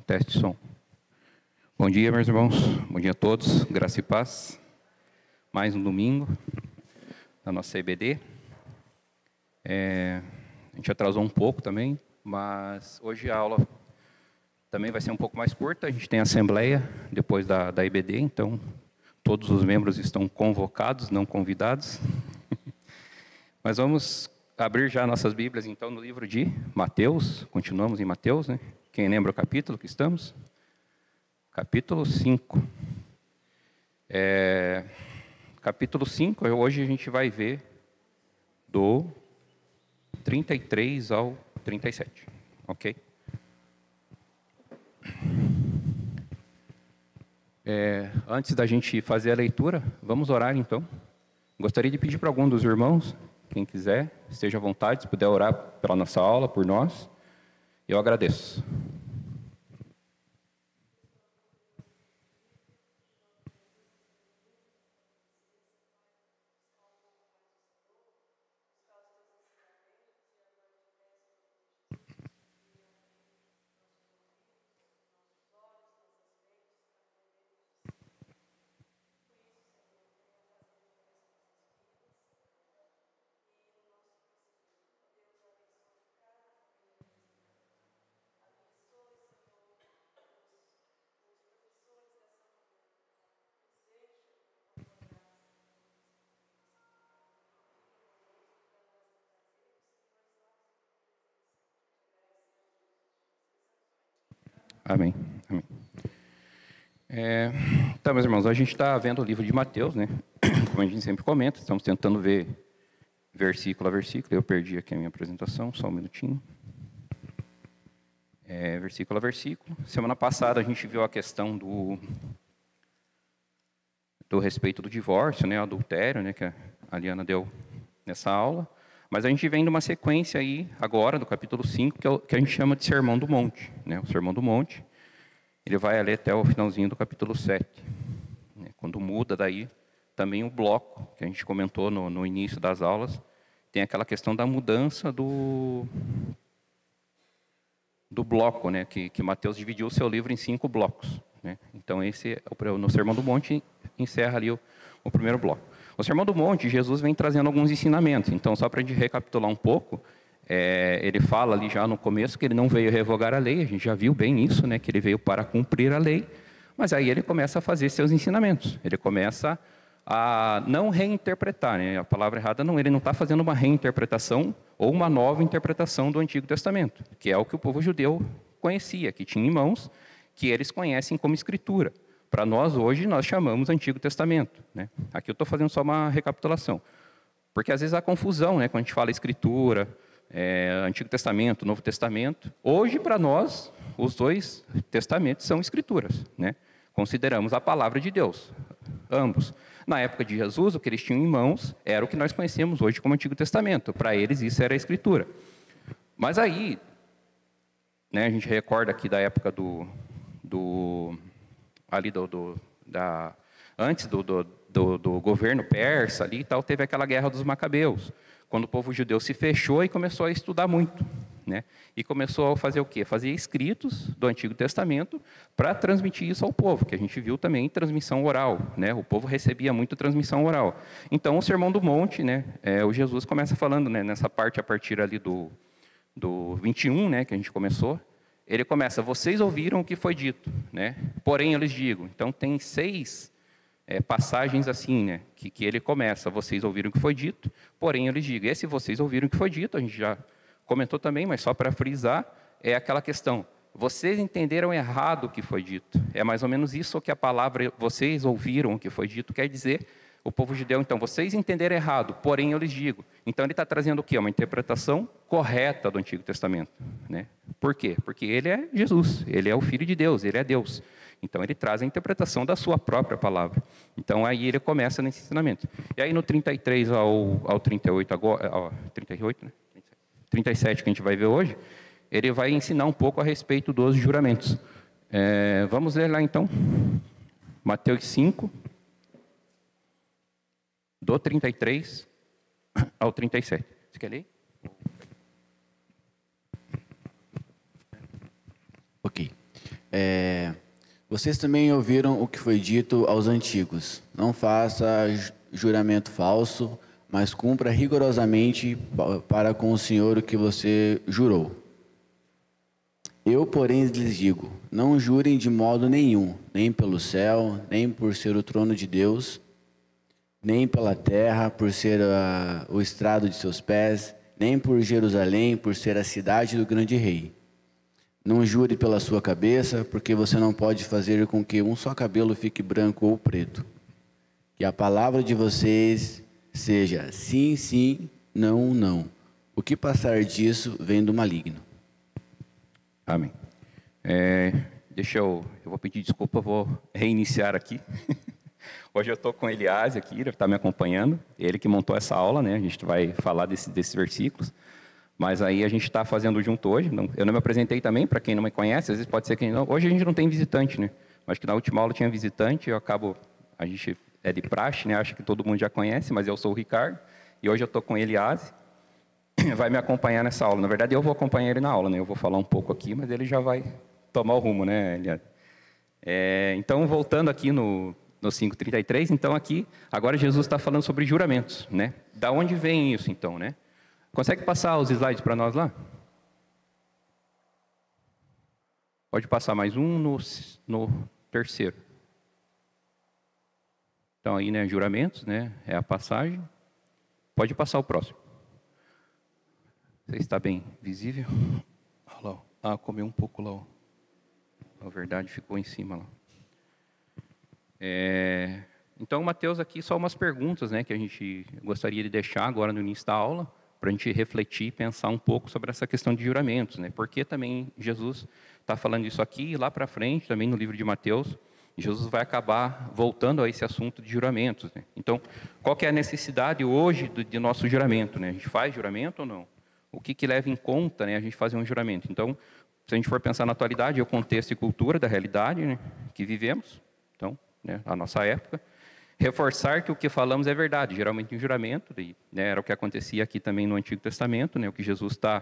Teste de som. Bom dia, meus irmãos. Bom dia a todos. Graça e paz. Mais um domingo da nossa EBD. A gente atrasou um pouco também, mas hoje a aula também vai ser um pouco mais curta. A gente tem assembleia depois da EBD, então todos os membros estão convocados, não convidados. Mas vamos abrir já nossas Bíblias, então, no livro de Mateus. Continuamos em Mateus, né? Quem lembra o capítulo que estamos? Capítulo 5. Capítulo 5, hoje a gente vai ver do 33 ao 37, ok? Antes da gente fazer a leitura, vamos orar então. Gostaria de pedir para algum dos irmãos, quem quiser, esteja à vontade, se puder orar pela nossa aula, por nós, eu agradeço. Amém. Amém. Então, meus irmãos, a gente está vendo o livro de Mateus, né? Como a gente sempre comenta, estamos tentando ver versículo a versículo. Eu perdi aqui a minha apresentação, só um minutinho. Versículo a versículo. Semana passada a gente viu a questão do respeito do divórcio, né? Adultério, né? Que a Liana deu nessa aula. Mas a gente vem numa sequência aí, agora, do capítulo 5, que a gente chama de Sermão do Monte. Né? O Sermão do Monte, ele vai ali até o finalzinho do capítulo 7. Né? Quando muda daí, também o bloco, que a gente comentou no início das aulas, tem aquela questão da mudança do bloco, né? Que Mateus dividiu o seu livro em 5 blocos. Né? Então, no Sermão do Monte, encerra ali o primeiro bloco. O Sermão do Monte, Jesus vem trazendo alguns ensinamentos. Então, só para a gente recapitular um pouco, ele fala ali já no começo que ele não veio revogar a lei, a gente já viu bem isso, né, que ele veio para cumprir a lei, mas aí ele começa a fazer seus ensinamentos. Ele começa a não reinterpretar, né? A palavra errada, ele não está fazendo uma reinterpretação ou uma nova interpretação do Antigo Testamento, que é o que o povo judeu conhecia, que tinha em mãos, que eles conhecem como Escritura. Para nós, hoje, nós chamamos Antigo Testamento. Né? Aqui eu estou fazendo só uma recapitulação. Porque, às vezes, há confusão, né? Quando a gente fala Escritura, Antigo Testamento, Novo Testamento. Hoje, para nós, os 2 testamentos são Escrituras. Né? Consideramos a palavra de Deus, ambos. Na época de Jesus, o que eles tinham em mãos era o que nós conhecemos hoje como Antigo Testamento. Para eles, isso era a Escritura. Mas aí, né, a gente recorda aqui da época antes do governo persa ali e tal, teve aquela guerra dos Macabeus, quando o povo judeu se fechou e começou a estudar muito, né? E começou a fazer o quê? Fazer escritos do Antigo Testamento para transmitir isso ao povo, que a gente viu também em transmissão oral, né? O povo recebia muito transmissão oral. Então, o Sermão do Monte, né? O Jesus começa falando, né, nessa parte a partir ali do 21, né, que a gente começou. Ele começa, vocês ouviram o que foi dito, né? Porém eu lhes digo. Então tem 6 passagens assim, né? Que ele começa, vocês ouviram o que foi dito, porém eu lhes digo. Esse vocês ouviram o que foi dito, a gente já comentou também, mas só para frisar, é aquela questão, vocês entenderam errado o que foi dito. É mais ou menos isso que a palavra, vocês ouviram o que foi dito, quer dizer, o povo judeu, então, vocês entenderam errado, porém eu lhes digo. Então ele está trazendo o quê? Uma interpretação correta do Antigo Testamento. Né? Por quê? Porque ele é Jesus, ele é o Filho de Deus, ele é Deus. Então ele traz a interpretação da sua própria palavra. Então aí ele começa nesse ensinamento. E aí no 33 ao 38, agora, 38, né? 37 que a gente vai ver hoje, ele vai ensinar um pouco a respeito dos juramentos. Vamos ler lá então, Mateus 5, do 33 ao 37. Você quer ler? Ok. Vocês também ouviram o que foi dito aos antigos: não faça juramento falso, mas cumpra rigorosamente para com o Senhor o que você jurou. Eu, porém, lhes digo: não jurem de modo nenhum, nem pelo céu, nem por ser o trono de Deus, nem pela terra, por ser o estrado de seus pés, nem por Jerusalém, por ser a cidade do grande rei. Não jure pela sua cabeça, porque você não pode fazer com que um só cabelo fique branco ou preto. Que a palavra de vocês seja sim, sim, não, não. O que passar disso vem do maligno. Amém. Eu vou pedir desculpa, eu vou reiniciar aqui. Hoje eu estou com o Elias aqui, ele está me acompanhando. Ele que montou essa aula, né? A gente vai falar desses versículos. Mas aí a gente está fazendo junto hoje. Eu não me apresentei também, para quem não me conhece, às vezes pode ser que não. Hoje a gente não tem visitante, né? Acho que na última aula tinha visitante, a gente é de praxe, né? Acho que todo mundo já conhece, mas eu sou o Ricardo. E hoje eu estou com o Elias, vai me acompanhar nessa aula. Na verdade, eu vou acompanhar ele na aula, né? Eu vou falar um pouco aqui, mas ele já vai tomar o rumo, né, Elias? Então, voltando aqui no 5:33, então aqui, agora Jesus está falando sobre juramentos, né? Da onde vem isso, então, né? Consegue passar os slides para nós lá? Pode passar mais um no terceiro. Então, aí, né, juramentos, né? É a passagem. Pode passar o próximo. Você está bem visível? Olha lá. Comeu um pouco lá. Na verdade, ficou em cima lá. Então, Mateus, aqui só umas perguntas, né, que a gente gostaria de deixar agora no início da aula, para a gente refletir e pensar um pouco sobre essa questão de juramentos, né? Porque também Jesus está falando isso aqui, e lá para frente, também no livro de Mateus, Jesus vai acabar voltando a esse assunto de juramentos, né? Então, qual que é a necessidade hoje de nosso juramento, né? A gente faz juramento ou não? O que leva em conta, né, a gente fazer um juramento? Então, se a gente for pensar na atualidade, é o contexto e cultura da realidade, né, que vivemos, então, né, a nossa época. Reforçar que o que falamos é verdade, geralmente em juramento, né, era o que acontecia aqui também no Antigo Testamento, né, o que Jesus está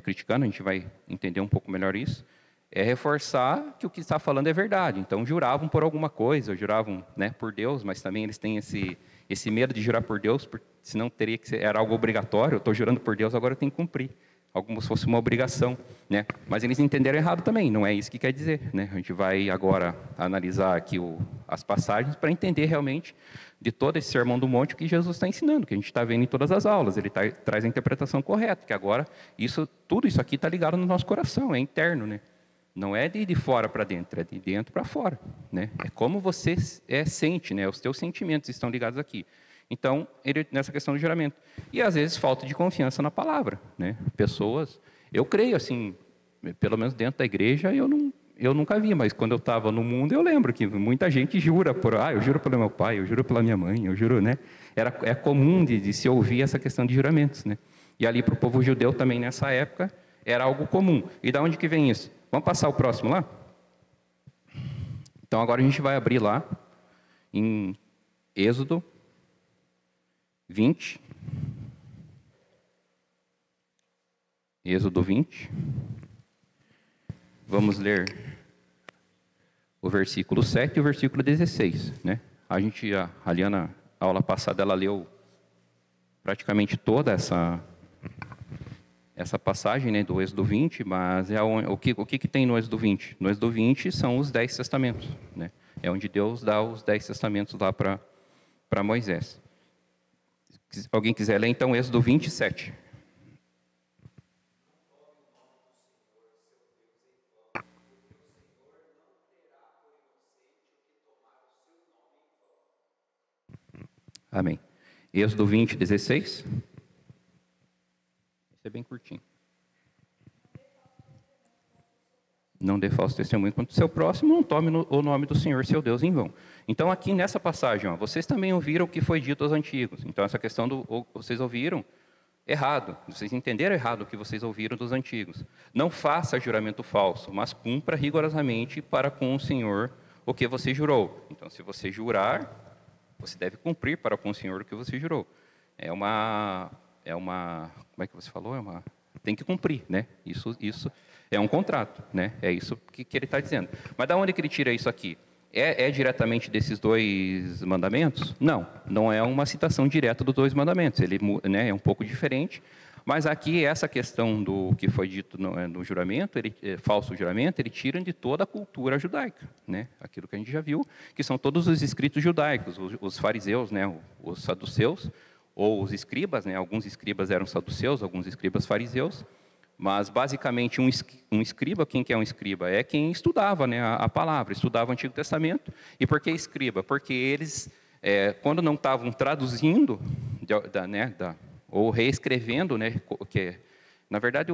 criticando, a gente vai entender um pouco melhor isso, é reforçar que o que está falando é verdade. Então, juravam por alguma coisa, juravam, né, por Deus, mas também eles têm esse medo de jurar por Deus, senão teria que ser, era algo obrigatório. Eu estou jurando por Deus, agora eu tenho que cumprir, como se fosse uma obrigação, né? Mas eles entenderam errado também, não é isso que quer dizer, né? A gente vai agora analisar aqui as passagens para entender realmente de todo esse sermão do monte o que Jesus está ensinando, que a gente está vendo em todas as aulas. Ele traz a interpretação correta, que agora tudo isso aqui está ligado no nosso coração, é interno, né? Não é de fora para dentro, é de dentro para fora, né? É como você sente, né? Os teus sentimentos estão ligados aqui. Então, nessa questão do juramento. E, às vezes, falta de confiança na palavra, né? Pessoas, eu creio, assim, pelo menos dentro da igreja, eu nunca vi, mas quando eu estava no mundo, eu lembro que muita gente jura eu juro pelo meu pai, eu juro pela minha mãe, eu juro, né? É comum de se ouvir essa questão de juramentos, né? E ali para o povo judeu também, nessa época, era algo comum. E da onde que vem isso? Vamos passar o próximo lá? Então, agora a gente vai abrir lá, em Êxodo 20. Êxodo 20. Vamos ler o versículo 7 e o versículo 16, né? A Liana, a aula passada, ela leu praticamente toda essa passagem, né, do Êxodo 20, mas o que tem no Êxodo 20? No Êxodo 20 são os 10 testamentos, né? É onde Deus dá os 10 testamentos lá para Moisés. Se alguém quiser ler, então, Êxodo 27. Amém. Êxodo 20, 16. Esse é bem curtinho. Não dê falso testemunho contra o seu próximo, não tome o nome do Senhor, seu Deus, em vão. Então, aqui nessa passagem, vocês também ouviram o que foi dito aos antigos. Então, essa questão vocês ouviram errado, vocês entenderam errado o que vocês ouviram dos antigos. Não faça juramento falso, mas cumpra rigorosamente para com o Senhor o que você jurou. Então, se você jurar, você deve cumprir para com o Senhor o que você jurou. Como é que você falou? Tem que cumprir, né? Isso É um contrato, né? É isso que ele está dizendo. Mas da onde que ele tira isso aqui? É diretamente desses 2 mandamentos? Não, não é uma citação direta dos 2 mandamentos. Ele, né, é um pouco diferente. Mas aqui, essa questão do que foi dito no juramento, falso juramento, ele tira de toda a cultura judaica, né? Aquilo que a gente já viu, que são todos os escritos judaicos, os fariseus, né, os saduceus, ou os escribas, né? Alguns escribas eram saduceus, alguns escribas fariseus, mas basicamente um escriba, quem que é um escriba? É quem estudava, né, a palavra, estudava o Antigo Testamento. E por que escriba? Porque eles, quando não estavam traduzindo, ou reescrevendo, né, que na verdade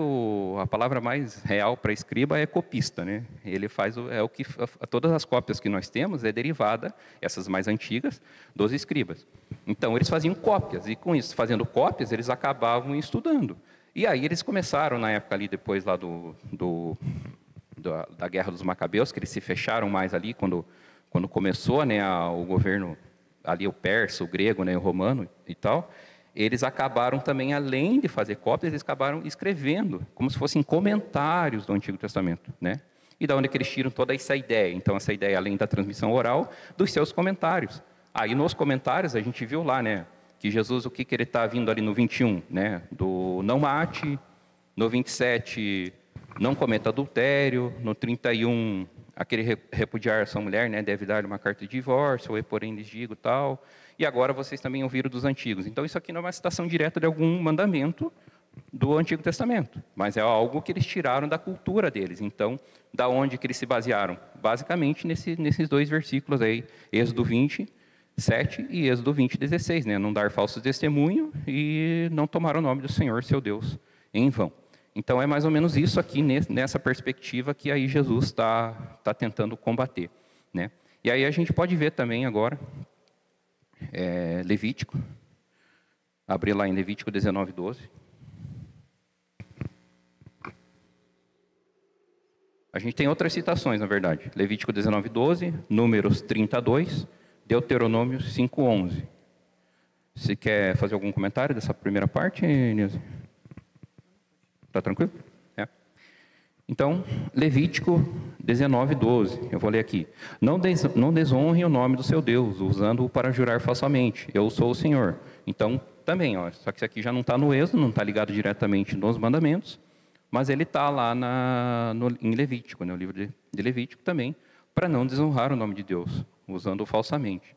a palavra mais real para escriba é copista, né? Ele faz todas as cópias que nós temos é derivada, essas mais antigas, dos escribas. Então eles faziam cópias e com isso, fazendo cópias, eles acabavam estudando. E aí eles começaram na época ali depois lá da Guerra dos Macabeus, que eles se fecharam mais ali quando começou, né, o governo ali, o persa, o grego, né, o romano e tal. Eles acabaram também, além de fazer cópias, eles acabaram escrevendo, como se fossem comentários do Antigo Testamento, né? E da onde que eles tiram toda essa ideia? Então, essa ideia, além da transmissão oral, dos seus comentários. Aí, nos comentários, a gente viu lá, né, que Jesus, o que ele está vindo ali no 21, né, do não mate, no 27, não cometa adultério, no 31, aquele repudiar essa mulher, né, deve dar uma carta de divórcio, ou porém lhes digo tal. E agora vocês também ouviram dos antigos. Então, isso aqui não é uma citação direta de algum mandamento do Antigo Testamento, mas é algo que eles tiraram da cultura deles. Então, da onde que eles se basearam? Basicamente, nesses 2 versículos aí, Êxodo 20:7 e Êxodo 20:16, né? Não dar falso testemunho e não tomar o nome do Senhor, seu Deus, em vão. Então, é mais ou menos isso aqui, nessa perspectiva que aí Jesus está tentando combater, né? E aí a gente pode ver também agora, Levítico, abrir lá em Levítico 19:12. A gente tem outras citações, na verdade. Levítico 19:12, Números 32, Deuteronômio 5:11. Você quer fazer algum comentário dessa primeira parte, Nilce? Está tranquilo? Então, Levítico 19:12, eu vou ler aqui. Não desonre o nome do seu Deus, usando-o para jurar falsamente. Eu sou o Senhor. Então, também, só que isso aqui já não está no Êxodo, não está ligado diretamente nos mandamentos, mas ele está lá em Levítico, no livro de Levítico também, para não desonrar o nome de Deus, usando-o falsamente.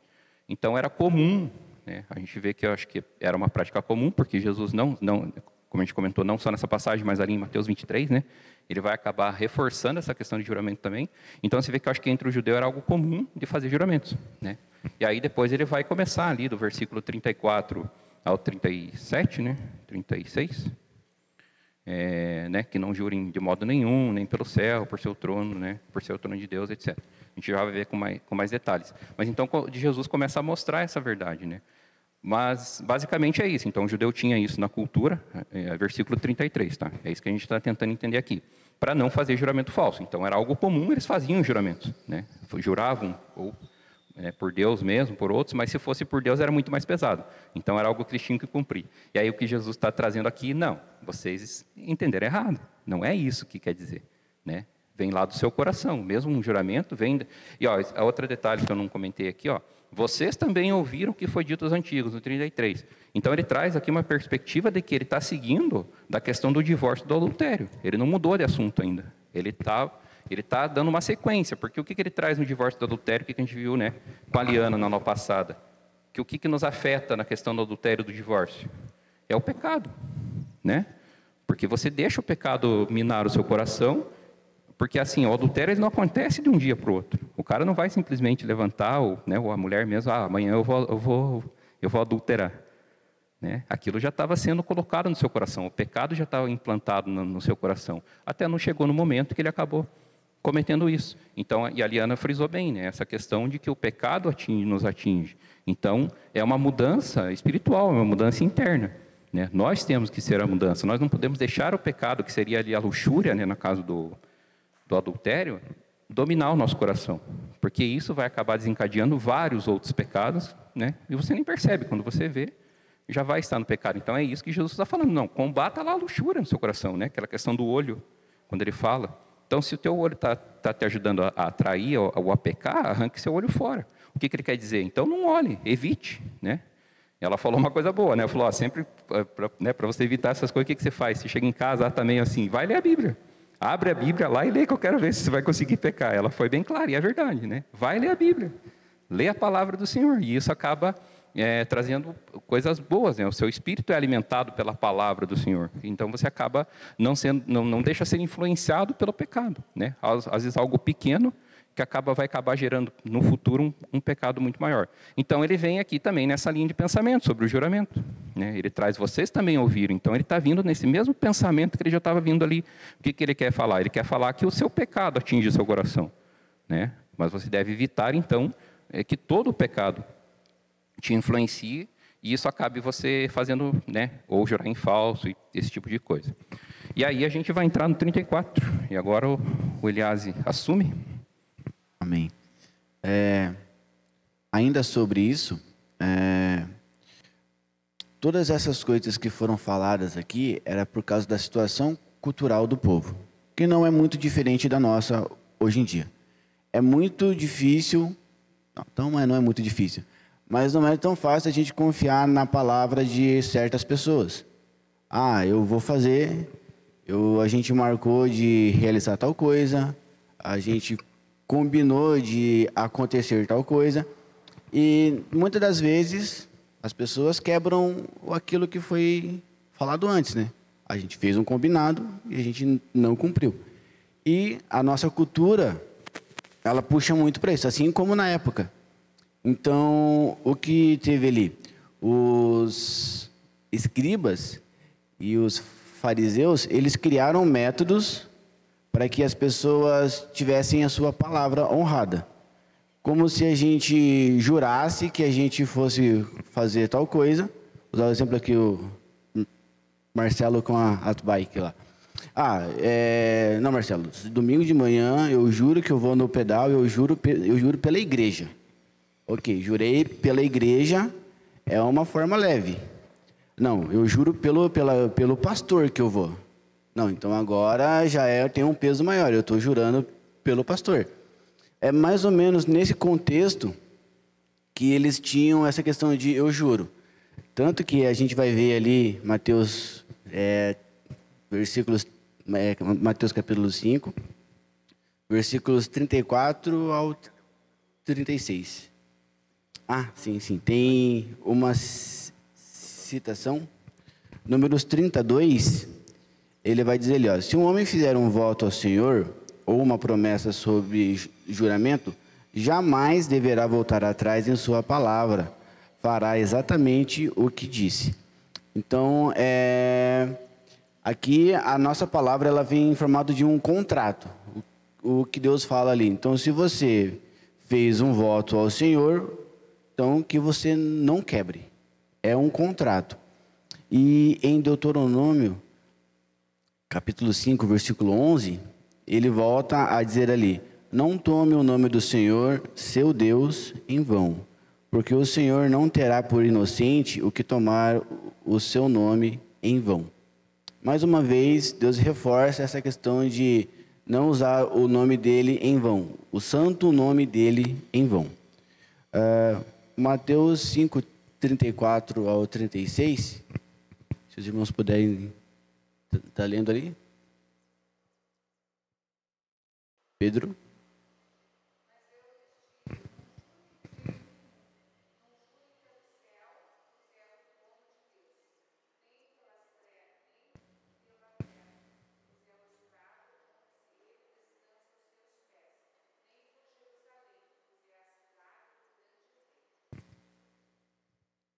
Então, era comum, né? A gente vê que eu acho que era uma prática comum, porque Jesus não, como a gente comentou, não só nessa passagem, mas ali em Mateus 23, né? Ele vai acabar reforçando essa questão de juramento também. Então, você vê que eu acho que entre o judeu era algo comum de fazer juramentos, né? E aí, depois, ele vai começar ali, do versículo 34 ao 37, né? 36, né? Que não jurem de modo nenhum, nem pelo céu, por seu trono, né? Por ser o trono de Deus, etc. A gente já vai ver com mais detalhes. Mas, então, Jesus começa a mostrar essa verdade, né? Mas, basicamente, é isso. Então, o judeu tinha isso na cultura, versículo 33, tá? É isso que a gente está tentando entender aqui. Para não fazer juramento falso. Então, era algo comum, eles faziam juramentos, né? Juravam, ou por Deus mesmo, por outros, mas se fosse por Deus era muito mais pesado. Então, era algo que eles tinham que cumprir. E aí, o que Jesus está trazendo aqui, não, vocês entenderam errado. Não é isso que quer dizer, né? Vem lá do seu coração. Mesmo um juramento vem... E, a outro detalhe que eu não comentei aqui, vocês também ouviram o que foi dito aos antigos, no 33. Então, ele traz aqui uma perspectiva de que ele está seguindo da questão do divórcio do adultério. Ele não mudou de assunto ainda. Ele está dando uma sequência. Porque o que ele traz no divórcio do adultério, que a gente viu, né, com a Liana na aula passada? Que o que nos afeta na questão do adultério e do divórcio? É o pecado, né? Porque você deixa o pecado minar o seu coração... Porque, assim, o adultério ele não acontece de um dia para o outro. O cara não vai simplesmente levantar, ou a mulher mesmo, amanhã eu vou adulterar. Né? Aquilo já estava sendo colocado no seu coração, o pecado já estava implantado no seu coração. Até não chegou no momento que ele acabou cometendo isso. Então, e a Liana frisou bem, né? Essa questão de que o pecado nos atinge. Então, é uma mudança espiritual, é uma mudança interna. Né? Nós temos que ser a mudança. Nós não podemos deixar o pecado, que seria ali a luxúria, né, no caso do adultério, dominar o nosso coração, porque isso vai acabar desencadeando vários outros pecados, né? E você nem percebe, quando você vê, já vai estar no pecado. Então é isso que Jesus está falando, não, combata lá a luxúria no seu coração, né? Aquela questão do olho quando ele fala. Então, se o teu olho está te ajudando a atrair ou a pecar, arranque seu olho fora. O que ele quer dizer? Então, não olhe, evite, né? Ela falou uma coisa boa, né? Ela falou, sempre, para você evitar essas coisas, o que você faz? Você chega em casa, também assim, vai ler a Bíblia. Abre a Bíblia lá e lê, que eu quero ver se você vai conseguir pecar. Ela foi bem clara, e é verdade, né? Vai ler a Bíblia. Lê a palavra do Senhor, e isso acaba trazendo coisas boas, né? O seu espírito é alimentado pela palavra do Senhor. Então, você acaba não deixa ser influenciado pelo pecado, né? Às vezes, algo pequeno que vai acabar gerando no futuro um pecado muito maior. Então, ele vem aqui também nessa linha de pensamento sobre o juramento, né? Ele traz vocês também ouviram. Então, ele está vindo nesse mesmo pensamento que ele já estava vindo ali. O que ele quer falar? Ele quer falar que o seu pecado atinge o seu coração, né? Mas você deve evitar, então, que todo o pecado te influencie e isso acabe você fazendo, né, ou jurar em falso, e esse tipo de coisa. E aí a gente vai entrar no 34. E agora o Eliase assume. Amém. Ainda sobre isso, todas essas coisas que foram faladas aqui era por causa da situação cultural do povo, que não é muito diferente da nossa hoje em dia. É muito difícil, não é muito difícil, mas não é tão fácil a gente confiar na palavra de certas pessoas. Eu vou fazer, a gente marcou de realizar tal coisa, a gente combinou de acontecer tal coisa, e muitas das vezes as pessoas quebram aquilo que foi falado antes, né? A gente fez um combinado e a gente não cumpriu. E a nossa cultura, ela puxa muito para isso, assim como na época. Então, o que teve ali? Os escribas e os fariseus, eles criaram métodos para que as pessoas tivessem a sua palavra honrada. Como se a gente jurasse que a gente fosse fazer tal coisa. Vou usar o exemplo aqui, o Marcelo com a bike lá. Não, Marcelo, domingo de manhã eu juro que eu vou no pedal, eu juro pela igreja. Ok, jurei pela igreja, é uma forma leve. Não, eu juro pelo pastor que eu vou. Não, então agora tem um peso maior, eu estou jurando pelo pastor. É mais ou menos nesse contexto que eles tinham essa questão de eu juro. Tanto que a gente vai ver ali Mateus, Mateus capítulo 5, versículos 34 ao 36. Sim. Tem uma citação. Números 32, ele vai dizer ali, se um homem fizer um voto ao Senhor, ou uma promessa sobre juramento, jamais deverá voltar atrás em sua palavra. Fará exatamente o que disse. Então, aqui a nossa palavra ela vem em formato de um contrato. O que Deus fala ali. Então, se você fez um voto ao Senhor, então que você não quebre. É um contrato. E em Deuteronômio, capítulo 5, versículo 11, ele volta a dizer ali, não tome o nome do Senhor, seu Deus, em vão, porque o Senhor não terá por inocente o que tomar o seu nome em vão. Mais uma vez, Deus reforça essa questão de não usar o nome dele em vão, o santo nome dele em vão. Mateus 5, 34 ao 36, se os irmãos puderem estar lendo ali. Pedro.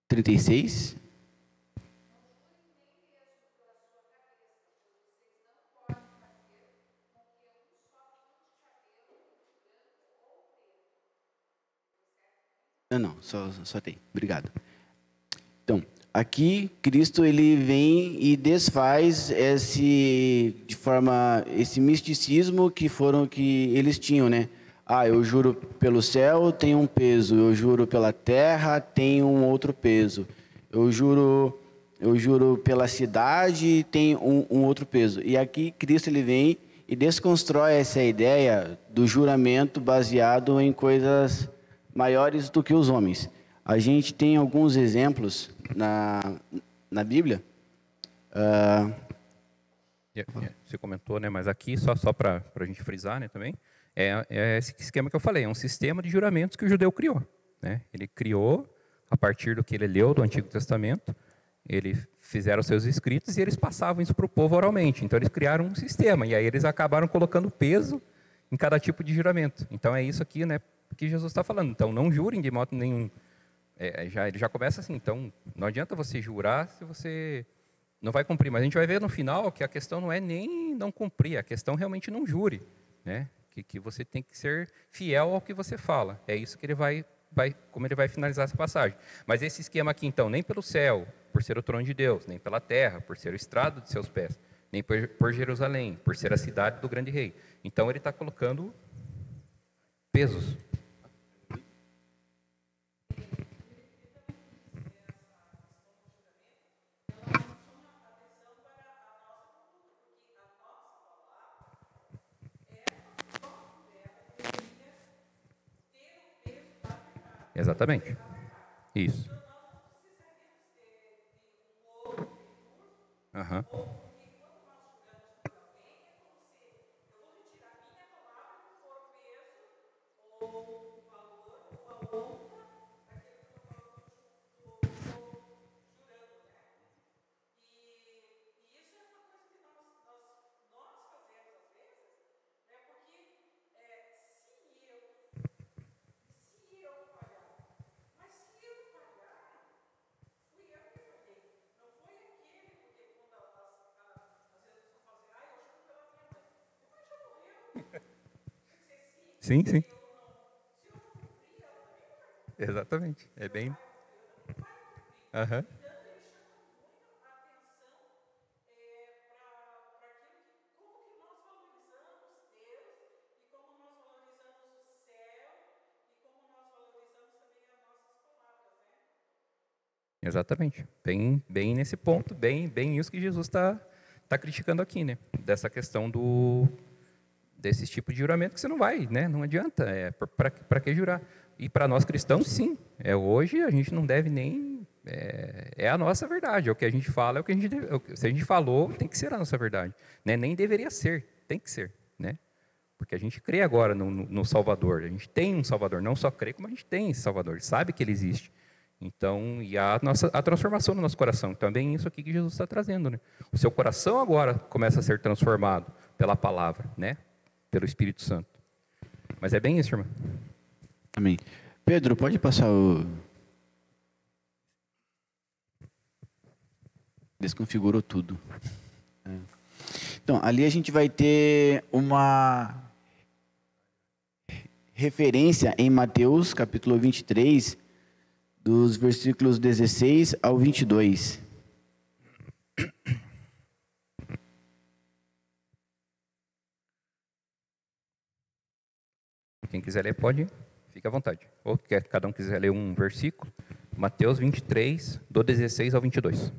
Trinta e seis. Não, só tem. Obrigado. Então, aqui Cristo ele vem e desfaz esse misticismo que eles tinham, né? Eu juro pelo céu, tem um peso. Eu juro pela terra, tem um outro peso. Eu juro pela cidade, tem um outro peso. E aqui Cristo ele vem e desconstrói essa ideia do juramento baseado em coisas maiores do que os homens. A gente tem alguns exemplos na Bíblia. Você comentou, né? Mas aqui, só para a gente frisar, né, também, é esse esquema que eu falei, é um sistema de juramentos que o judeu criou. Né? Ele criou, a partir do que ele leu do Antigo Testamento, eles fizeram seus escritos e eles passavam isso para o povo oralmente. Então, eles criaram um sistema, e aí eles acabaram colocando peso em cada tipo de juramento. Então, é isso aqui, né, que Jesus está falando. Então, não jurem de modo nenhum. Ele já começa assim, então, não adianta você jurar se você não vai cumprir. Mas a gente vai ver no final que a questão não é nem não cumprir, a questão realmente não jure. Né? Que você tem que ser fiel ao que você fala. É isso que ele como ele vai finalizar essa passagem. Mas esse esquema aqui, então, nem pelo céu, por ser o trono de Deus, nem pela terra, por ser o estrado de seus pés, nem por Jerusalém, por ser a cidade do grande rei. Então, ele está colocando pesos. Exatamente. Isso. Uhum. Sim, sim. Exatamente. É bem. Uhum. Exatamente. Bem nesse ponto, bem isso que Jesus está criticando aqui, né? Dessa questão desse tipo de juramento que você não vai, né? Não adianta. Para que jurar? E para nós cristãos, sim. Hoje a gente não deve nem. É a nossa verdade. É o que a gente fala, é o que a gente deve, se a gente falou, tem que ser a nossa verdade. Né? Nem deveria ser, tem que ser. Né? Porque a gente crê agora no Salvador. A gente tem um Salvador. Não só crê, como a gente tem esse Salvador. Sabe que ele existe. Então, e a transformação no nosso coração. Também isso aqui que Jesus está trazendo. Né? O seu coração agora começa a ser transformado pela palavra, né? Pelo Espírito Santo. Mas é bem isso, irmão. Amém. Pedro, pode passar o... Desconfigurou tudo. Então, ali a gente vai ter uma referência em Mateus, capítulo 23, dos versículos 16 ao 22. Quem quiser ler, pode, fique à vontade. Ou cada um quiser ler um versículo, Mateus 23, do 16 ao 22.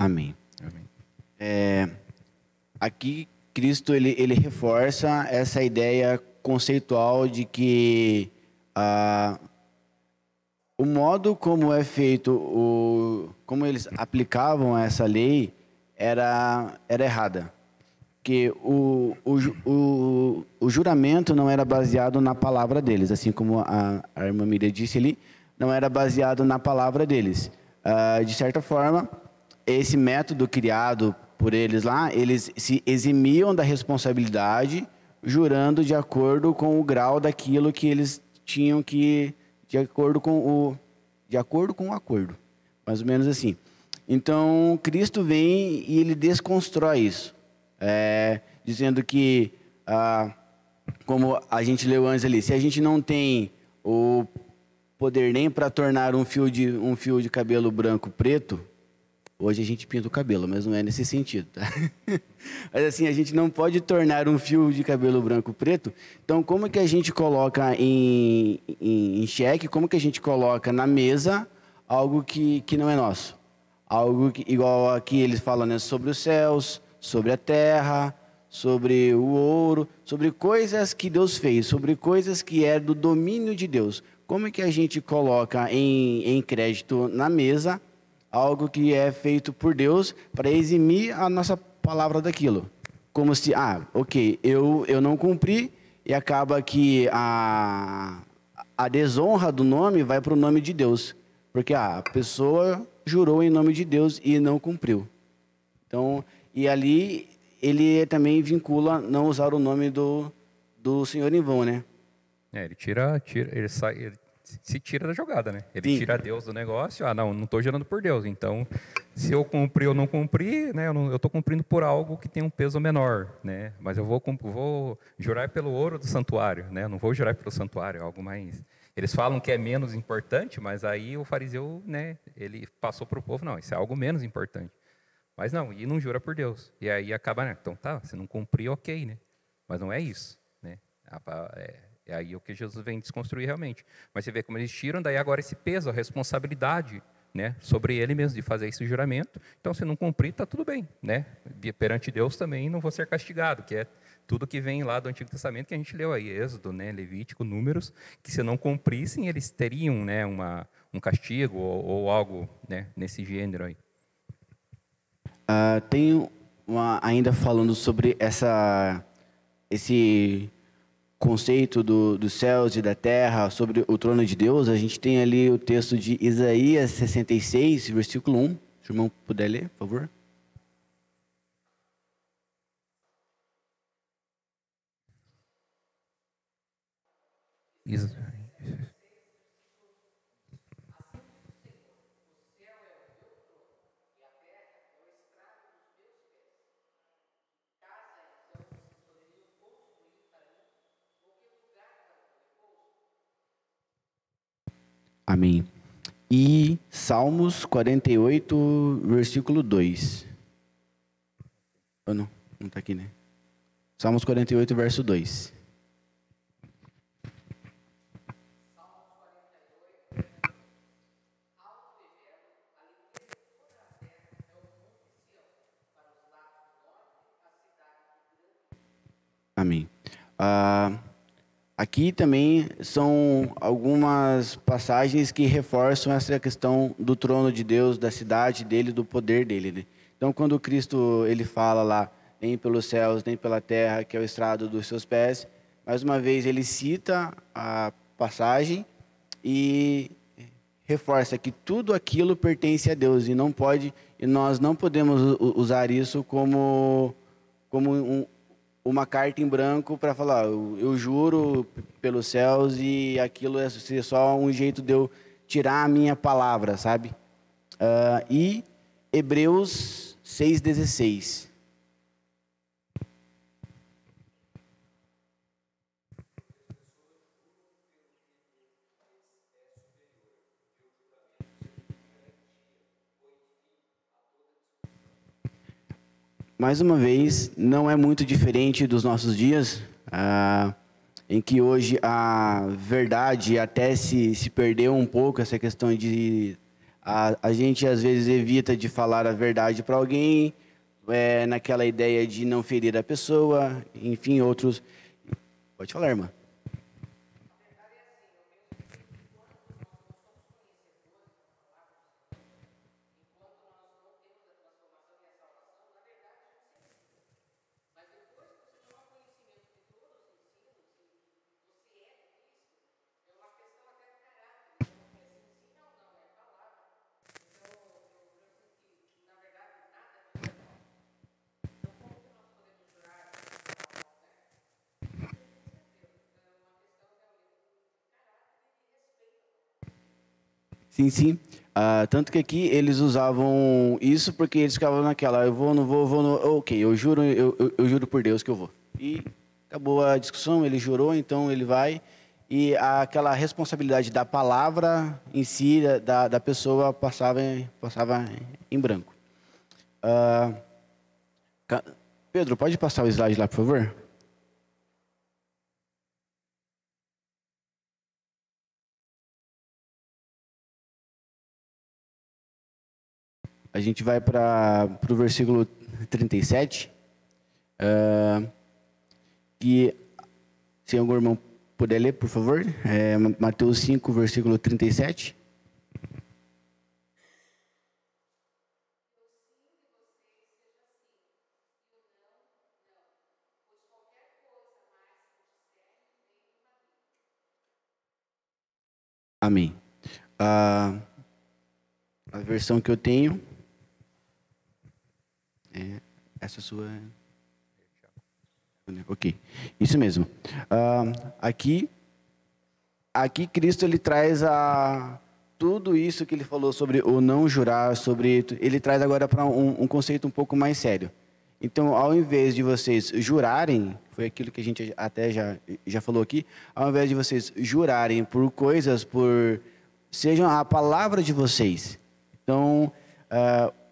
Amém. Amém. Aqui, Cristo ele reforça essa ideia conceitual de que O modo como é feito, como eles aplicavam essa lei era errada. Porque o juramento não era baseado na palavra deles, assim como a irmã Miriam disse ali, não era baseado na palavra deles. De certa forma, esse método criado por eles lá, eles se eximiam da responsabilidade, jurando de acordo com o grau daquilo que eles tinham que, de acordo com o acordo, mais ou menos assim. Então, Cristo vem e ele desconstrói isso, dizendo que, como a gente leu antes ali, se a gente não tem o poder nem para tornar um fio de cabelo branco preto, hoje a gente pinta o cabelo, mas não é nesse sentido, tá? Mas assim, a gente não pode tornar um fio de cabelo branco preto. Então, como que a gente coloca em xeque, como que a gente coloca na mesa algo que não é nosso? Algo que, igual aqui eles falam, né, sobre os céus, sobre a terra, sobre o ouro, sobre coisas que Deus fez, sobre coisas que é do domínio de Deus. Como que a gente coloca em crédito na mesa algo que é feito por Deus para eximir a nossa palavra daquilo? Como se, ok, eu não cumpri e acaba que a desonra do nome vai para o nome de Deus. Porque a pessoa jurou em nome de Deus e não cumpriu. Então, e ali ele também vincula não usar o nome do Senhor em vão, né? Ele ele se tira da jogada, né? Ele Sim. tira Deus do negócio. Não estou gerando por Deus. Então, se eu cumprir ou não cumprir, né? Eu estou cumprindo por algo que tem um peso menor, né? Mas eu vou jurar pelo ouro do santuário, né? Eu não vou jurar pelo santuário, algo mais. Eles falam que é menos importante, mas aí o fariseu, né? Ele passou para o povo, não, isso é algo menos importante. Mas não, e não jura por Deus. E aí acaba, né? Então tá, se não cumprir, ok, né? Mas não é isso, né? É aí o que Jesus vem desconstruir realmente. Mas você vê como eles tiram daí agora esse peso, a responsabilidade, né, sobre ele mesmo de fazer esse juramento. Então, se não cumprir, está tudo bem, né? Perante Deus também não vou ser castigado, que é tudo que vem lá do Antigo Testamento que a gente leu aí, Êxodo, né, Levítico, Números, que se não cumprissem, eles teriam, né, um castigo ou algo, né, nesse gênero aí. Ainda falando sobre esse conceito dos céus e da terra, sobre o trono de Deus, a gente tem ali o texto de Isaías 66, versículo 1. Se o irmão puder ler, por favor. Amém. E Salmos 48, versículo 2. Não está aqui, né? Salmos 48, verso 2. Amém. Aqui também são algumas passagens que reforçam essa questão do trono de Deus, da cidade dele, do poder dele, né? Então, quando Cristo ele fala lá, nem pelos céus, nem pela terra, que é o estrado dos seus pés, mais uma vez ele cita a passagem e reforça que tudo aquilo pertence a Deus e nós não podemos usar isso como uma carta em branco para falar, eu juro pelos céus e aquilo é só um jeito de eu tirar a minha palavra, sabe? E Hebreus 6,16. Mais uma vez, não é muito diferente dos nossos dias, em que hoje a verdade até se perdeu um pouco, essa questão de... A gente às vezes evita de falar a verdade para alguém, naquela ideia de não ferir a pessoa, enfim, outros... Pode falar, irmã. Sim, sim. Tanto que aqui eles usavam isso porque eles ficavam naquela, eu vou, não vou, vou, não, ok, eu juro, eu juro por Deus que eu vou. E acabou a discussão, ele jurou, então ele vai. E aquela responsabilidade da palavra em si, da pessoa, passava em branco. Pedro, pode passar o slide lá, por favor? A gente vai para o versículo 37. Que, se algum irmão puder ler, por favor. Mateus 5, versículo 37. Amém. A versão que eu tenho é essa sua. Ok, isso mesmo. Aqui Cristo ele traz tudo isso que ele falou sobre o não jurar, ele traz agora para um conceito um pouco mais sério. Então, ao invés de vocês jurarem, foi aquilo que a gente até já falou aqui, ao invés de vocês jurarem por coisas, sejam a palavra de vocês. Então,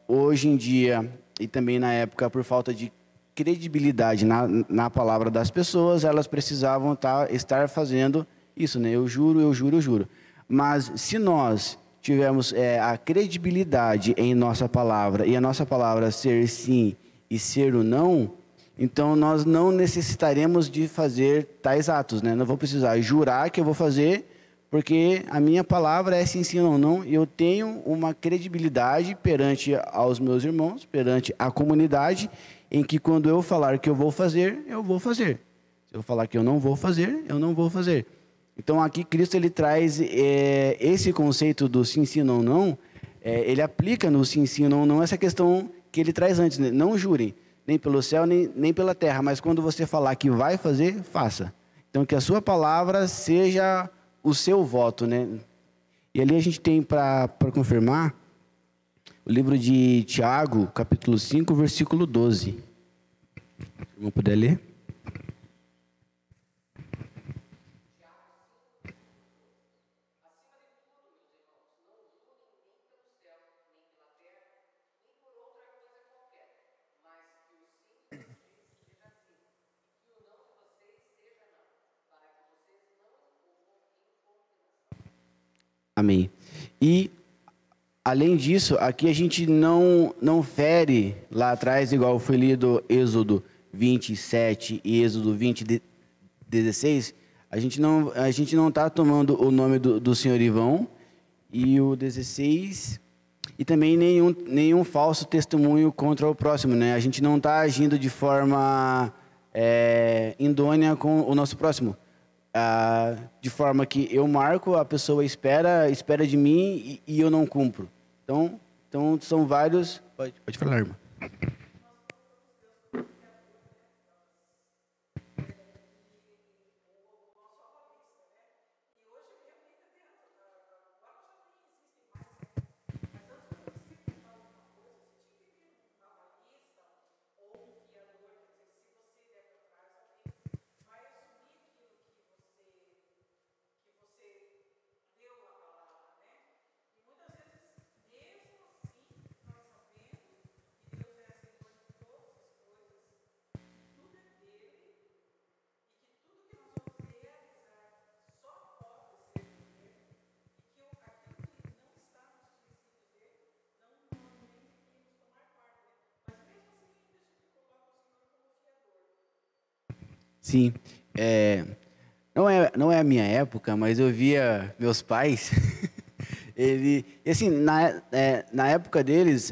hoje em dia, e também na época, por falta de credibilidade na palavra das pessoas, elas precisavam estar fazendo isso, né? Eu juro, eu juro, eu juro. Mas se nós tivermos a credibilidade em nossa palavra, e a nossa palavra ser sim e ser o não, então nós não necessitaremos de fazer tais atos, né? Não vou precisar jurar que eu vou fazer, porque a minha palavra é sim, sim ou não, e eu tenho uma credibilidade perante aos meus irmãos, perante a comunidade, em que quando eu falar que eu vou fazer, eu vou fazer. Se eu falar que eu não vou fazer, eu não vou fazer. Então aqui Cristo ele traz esse conceito do sim, sim, não, não, ele aplica no sim, sim, não, não, essa questão que ele traz antes, né? Não jurem, nem pelo céu, nem pela terra, mas quando você falar que vai fazer, faça. Então que a sua palavra seja o seu voto, né? E ali a gente tem para confirmar o livro de Tiago, capítulo 5, versículo 12. Se eu puder ler. Amém. E, além disso, aqui a gente não fere lá atrás, igual foi lido Êxodo 27 e Êxodo 20, 16, a gente não está tomando o nome do senhor Ivão e o 16, e também nenhum falso testemunho contra o próximo, né? A gente não está agindo de forma indônia com o nosso próximo. De forma que eu marco, a pessoa espera de mim e eu não cumpro. Então são vários... Pode falar, irmã. Sim, não é a minha época, mas eu via meus pais, assim, na época deles,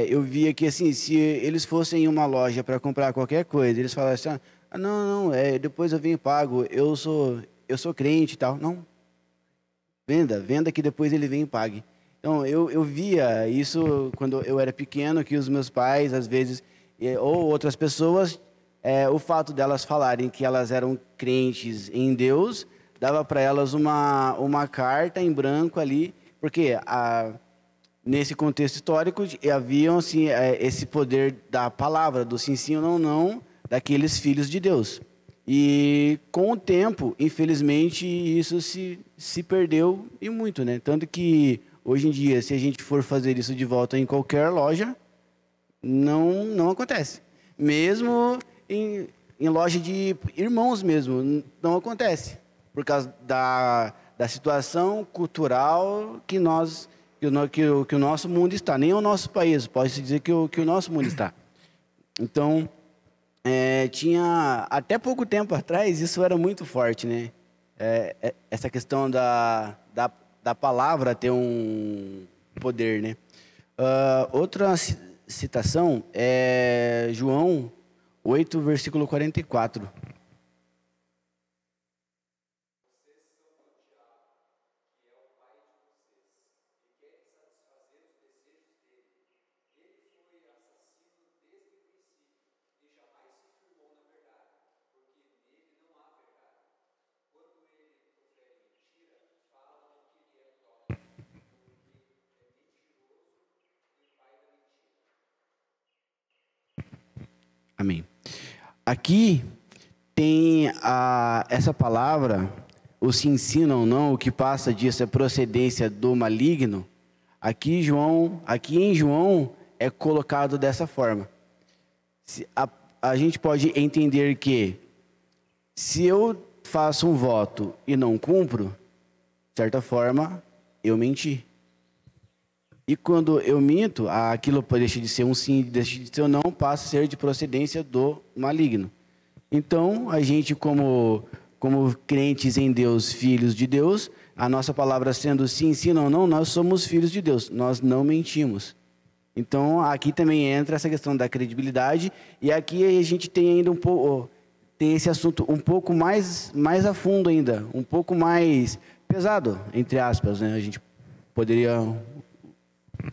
eu via que assim, se eles fossem em uma loja para comprar qualquer coisa, eles falavam assim, não, depois eu venho e pago, eu sou crente e tal. Não, venda que depois ele vem e pague. Então, eu via isso quando eu era pequeno, que os meus pais, às vezes, ou outras pessoas, o fato delas falarem que elas eram crentes em Deus, dava para elas uma carta em branco ali, Porque nesse contexto histórico havia assim, esse poder da palavra, do sim, sim ou não, não, daqueles filhos de Deus. E com o tempo, infelizmente, isso se perdeu e muito, né? Tanto que hoje em dia, se a gente for fazer isso de volta em qualquer loja, não acontece. Mesmo em loja de irmãos mesmo, não acontece. Por causa da situação cultural que o nosso mundo está. Nem o nosso país, pode-se dizer que o nosso mundo está. Então, tinha, até pouco tempo atrás, isso era muito forte, né? Essa questão da palavra ter um poder, né? Outra citação é João 8, versículo 44. Amém. Aqui tem essa palavra, o se ensina ou não, o que passa disso é procedência do maligno. Aqui em João é colocado dessa forma. A gente pode entender que se eu faço um voto e não cumpro, de certa forma, eu menti. E quando eu minto, aquilo deixa de ser um sim, deixa de ser um não, passa a ser de procedência do maligno. Então, a gente, como crentes em Deus, filhos de Deus, a nossa palavra sendo sim, sim, não, não, nós somos filhos de Deus, nós não mentimos. Então, aqui também entra essa questão da credibilidade, e aqui a gente tem ainda um pouco, tem esse assunto um pouco mais a fundo ainda, um pouco mais pesado, entre aspas, né? A gente poderia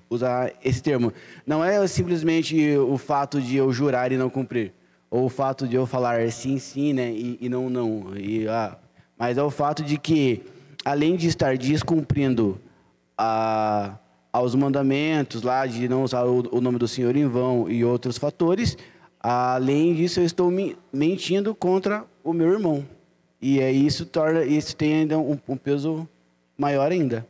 usar esse termo. Não é simplesmente o fato de eu jurar e não cumprir, ou o fato de eu falar sim, sim, né, e não, não. Mas é o fato de que, além de estar descumprindo aos mandamentos, lá de não usar o nome do Senhor em vão e outros fatores, além disso eu estou mentindo contra o meu irmão. E isso tem ainda um peso maior ainda.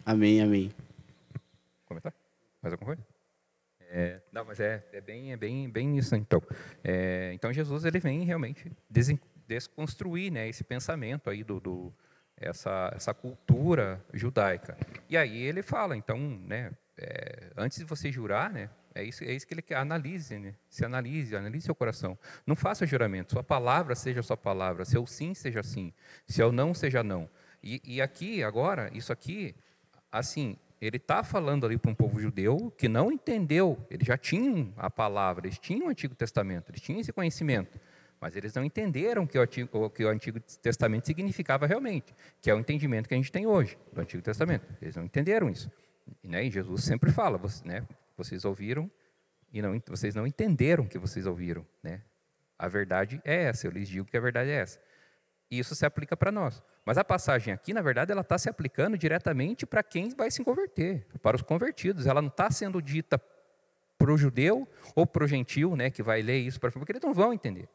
Amém, amém. Comentar? Mais alguma coisa? Não, mas é bem isso, então. Então, Jesus, ele vem realmente desconstruir, né, esse pensamento aí essa cultura judaica. E aí ele fala, então, né, antes de você jurar, né, é isso que ele quer, analise, né, analise seu coração. Não faça juramento, sua palavra seja sua palavra, seu sim seja sim, seu não seja não. E aqui, agora, isso aqui, assim, ele está falando ali para um povo judeu que não entendeu, eles já tinham a palavra, eles tinham o Antigo Testamento, eles tinham esse conhecimento, mas eles não entenderam o que o Antigo Testamento significava realmente, que é o entendimento que a gente tem hoje do Antigo Testamento. Eles não entenderam isso. Né? E Jesus sempre fala, vocês ouviram e vocês não entenderam o que vocês ouviram. Né? A verdade é essa, eu lhes digo que a verdade é essa. E isso se aplica para nós. Mas a passagem aqui, na verdade, ela está se aplicando diretamente para quem vai se converter, para os convertidos. Ela não está sendo dita para o judeu ou para o gentil, né, que vai ler isso, porque eles não vão entender.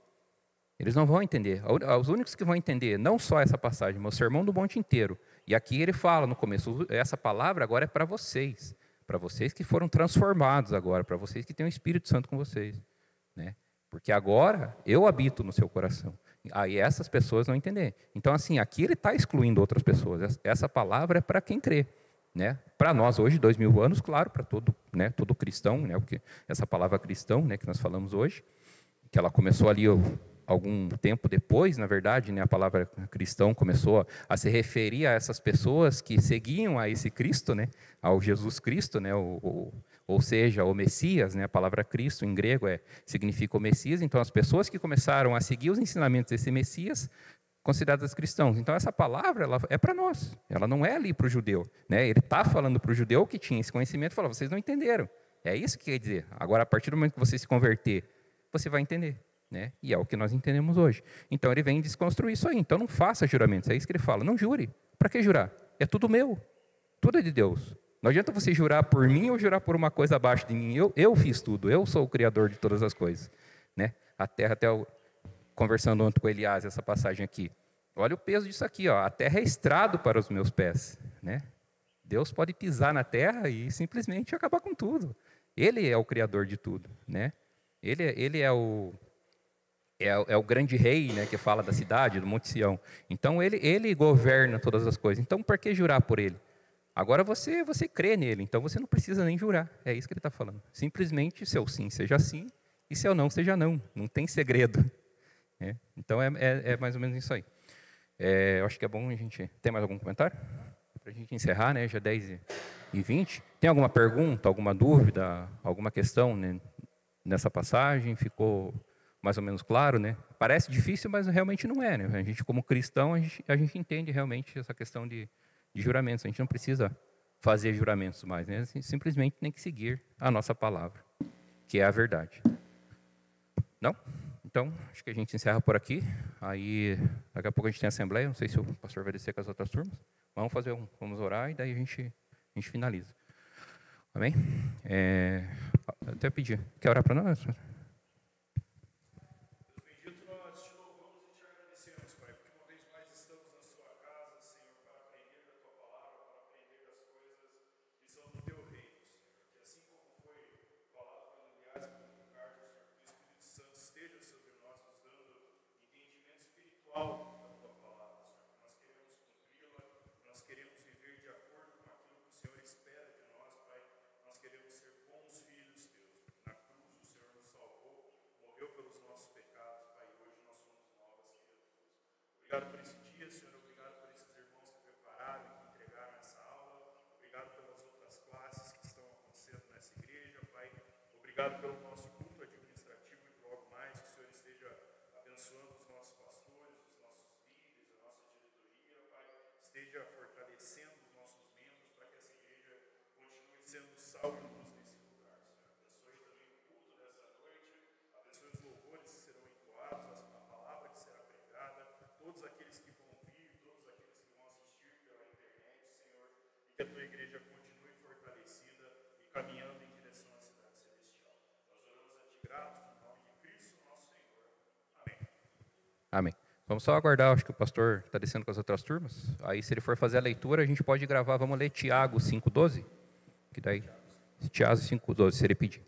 Eles não vão entender. Os únicos que vão entender, não só essa passagem, mas o Sermão do Monte inteiro. E aqui ele fala no começo, essa palavra agora é para vocês que foram transformados agora, para vocês que têm o Espírito Santo com vocês. Né? Porque agora eu habito no seu coração. Aí essas pessoas não entendem. Então, assim, aqui ele está excluindo outras pessoas. Essa palavra é para quem crê. né? Para nós hoje, 2000 anos, claro, para todo, né, todo cristão, né, porque essa palavra cristão, né, que nós falamos hoje, que ela começou ali algum tempo depois, na verdade, né, a palavra cristão começou a se referir a essas pessoas que seguiam a esse Cristo, né, ao Jesus Cristo, né, ou seja, o Messias, né, a palavra Cristo em grego significa o Messias. Então, as pessoas que começaram a seguir os ensinamentos desse Messias, consideradas cristãos. Então, essa palavra ela é para nós, ela não é ali para o judeu, né? Ele está falando para o judeu que tinha esse conhecimento, falou, vocês não entenderam. É isso que quer dizer. Agora, a partir do momento que você se converter, você vai entender, né? E é o que nós entendemos hoje. Então, ele vem desconstruir isso aí. Então, não faça juramentos. É isso que ele fala. Não jure. Para que jurar? É tudo meu. Tudo é de Deus. Não adianta você jurar por mim ou jurar por uma coisa abaixo de mim. Eu fiz tudo. Eu sou o criador de todas as coisas, né? A terra até conversando ontem com Elias, essa passagem aqui. Olha o peso disso aqui, ó. A terra é estrado para os meus pés, né? Deus pode pisar na terra e simplesmente acabar com tudo. Ele é o criador de tudo, né? Ele é o grande rei, né, que fala da cidade, do Monte Sião. Então ele governa todas as coisas. Então por que jurar por ele? Agora você crê nele, então você não precisa nem jurar. É isso que ele está falando. Simplesmente seu sim seja sim e seu não seja não. Não tem segredo. Então é mais ou menos isso aí. Eu acho que é bom a gente... Tem mais algum comentário? Para a gente encerrar, né? Já 10h20. Tem alguma pergunta, alguma dúvida, alguma questão, né, nessa passagem? Ficou mais ou menos claro, né? Parece difícil, mas realmente não é, né? A gente, como cristão, a gente entende realmente essa questão de juramentos. A gente não precisa fazer juramentos mais, né? Simplesmente tem que seguir a nossa palavra, que é a verdade. Não? Então, acho que a gente encerra por aqui. Aí, daqui a pouco a gente tem assembleia. Não sei se o pastor vai descer com as outras turmas. Vamos orar e daí a gente finaliza. Amém? Até pedir. Quer orar para nós? Obrigado por esse dia, Senhor. Obrigado por esses irmãos que prepararam e que entregaram essa aula. Obrigado pelas outras classes que estão acontecendo nessa igreja, Pai. Obrigado pelo nosso culto administrativo e logo mais que o Senhor esteja abençoando os nossos pastores, os nossos líderes, a nossa diretoria, Pai. Esteja fortalecendo os nossos membros para que essa igreja continue sendo sal e luz nesse lugar, Senhor. Abençoe também o culto dessa noite. Abençoe os louvores que serão entoados, a palavra que será pregada. Todos aqueles que vão ouvir, todos aqueles que vão assistir pela internet, Senhor, e que a tua igreja continue fortalecida e caminhando em direção à cidade celestial. Nós oramos a ti gratos, no nome de Cristo, nosso Senhor. Amém. Amém. Vamos só aguardar, acho que o pastor está descendo com as outras turmas. Aí, se ele for fazer a leitura, a gente pode gravar, vamos ler Tiago 5,12, que daí, Tiago 5,12, se ele pedir.